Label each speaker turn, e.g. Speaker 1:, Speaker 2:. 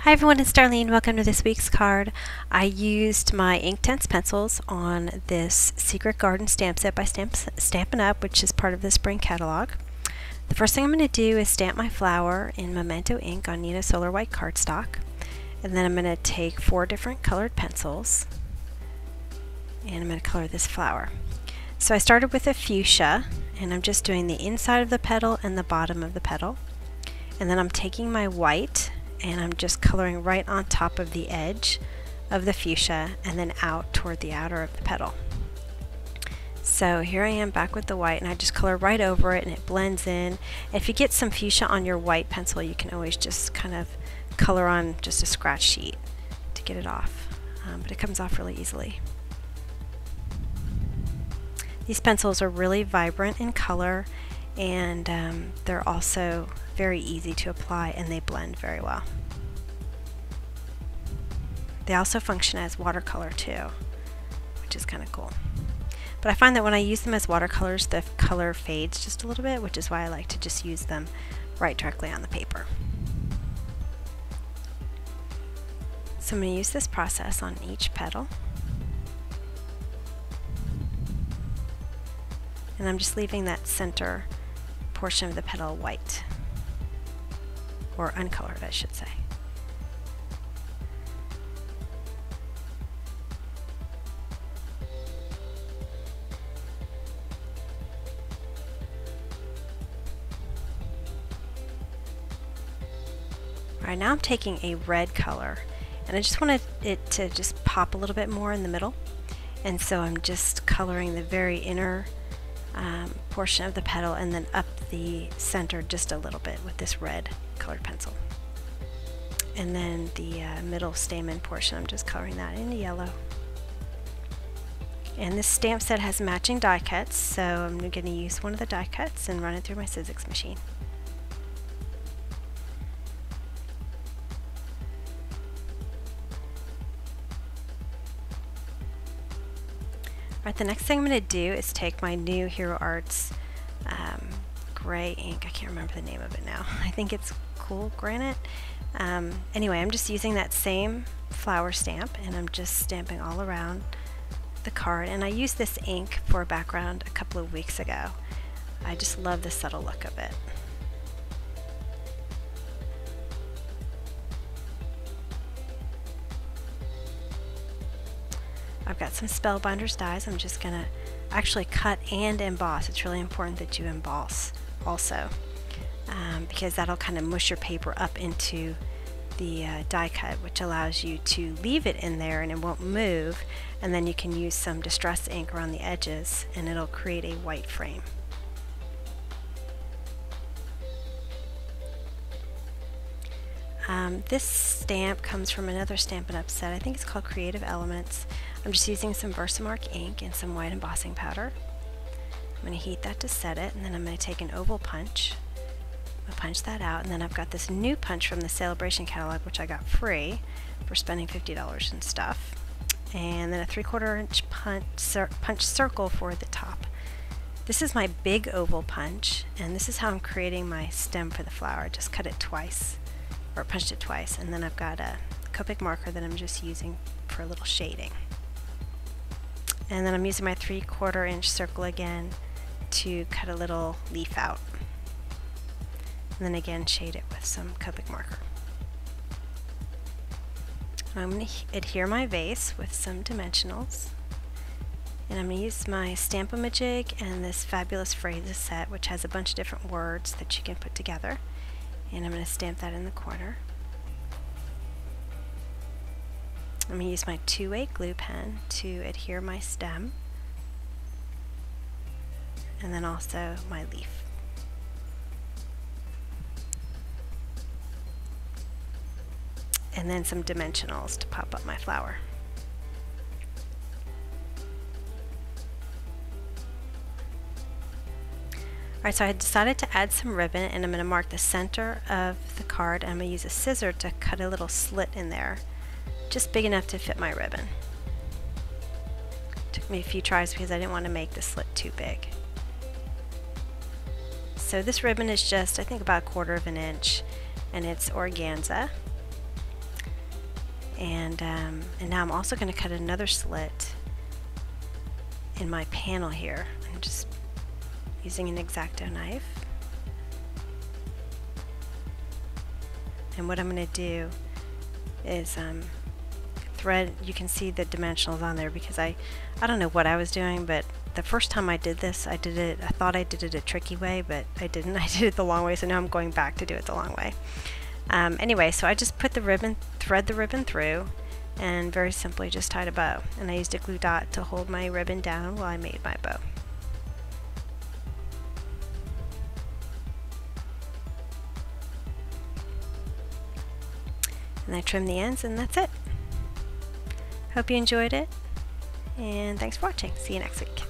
Speaker 1: Hi everyone, it's Darlene. Welcome to this week's card. I used my Inktense pencils on this Secret Garden stamp set by Stampin' Up, which is part of the spring catalog. The first thing I'm going to do is stamp my flower in Memento ink on Nina Solar White cardstock. And then I'm going to take 4 different colored pencils and I'm going to color this flower. So I started with a fuchsia and I'm just doing the inside of the petal and the bottom of the petal. And then I'm taking my white and I'm just coloring right on top of the edge of the fuchsia and then out toward the outer of the petal. So here I am back with the white and I just color right over it and it blends in. If you get some fuchsia on your white pencil, you can always just kind of color on just a scratch sheet to get it off, but it comes off really easily. These pencils are really vibrant in color and they're also very easy to apply and they blend very well. They also function as watercolor too, which is kind of cool. But I find that when I use them as watercolors, the color fades just a little bit, which is why I like to just use them right directly on the paper. So I'm going to use this process on each petal. And I'm just leaving that center portion of the petal white, or uncolored I should say. Alright, now I'm taking a red color and I just wanted it to just pop a little bit more in the middle, and so I'm just coloring the very inner portion of the petal and then up the center just a little bit with this red colored pencil. And then the middle stamen portion, I'm just coloring that in yellow. And this stamp set has matching die cuts, so I'm going to use one of the die cuts and run it through my Sizzix machine. Alright, the next thing I'm going to do is take my new Hero Arts gray ink. I can't remember the name of it now. I think it's Cool Granite. Anyway, I'm just using that same flower stamp and I'm just stamping all around the card. And I used this ink for a background a couple of weeks ago. I just love the subtle look of it. I've got some Spellbinders dies. I'm just going to actually cut and emboss. It's really important that you emboss also, because that'll kind of mush your paper up into the die cut, which allows you to leave it in there and it won't move, and then you can use some distress ink around the edges and it'll create a white frame. This stamp comes from another Stampin' Up set. I think it's called Creative Elements. I'm just using some Versamark ink and some white embossing powder. I'm going to heat that to set it, and then I'm going to take an oval punch. I'm going to punch that out, and then I've got this new punch from the Celebration catalog, which I got free for spending $50 and stuff. And then a 3/4 inch punch circle for the top. This is my big oval punch, and this is how I'm creating my stem for the flower. I just cut it twice, or punched it twice, and then I've got a Copic marker that I'm just using for a little shading. And then I'm using my 3/4 inch circle again to cut a little leaf out. And then again shade it with some Copic marker. I'm going to adhere my vase with some dimensionals. And I'm going to use my Stamp-A-Majig and this fabulous phrases set, which has a bunch of different words that you can put together. And I'm going to stamp that in the corner. I'm going to use my 2-way glue pen to adhere my stem, and then also my leaf. And then some dimensionals to pop up my flower. Alright, so I decided to add some ribbon, and I'm going to mark the center of the card, and I'm going to use a scissor to cut a little slit in there, just big enough to fit my ribbon. Took me a few tries because I didn't want to make the slit too big. So this ribbon is just, I think, about 1/4 inch, and it's organza. And now I'm also going to cut another slit in my panel here. I'm just using an X-Acto knife. And what I'm going to do is thread. You can see the dimensionals on there because I don't know what I was doing, but the first time I did this, I thought I did it a tricky way, but I didn't. I did it the long way, so now I'm going back to do it the long way. Anyway, so I just put the ribbon, thread the ribbon through, and very simply just tied a bow. And I used a glue dot to hold my ribbon down while I made my bow. And I trim the ends, and that's it. Hope you enjoyed it, and thanks for watching. See you next week.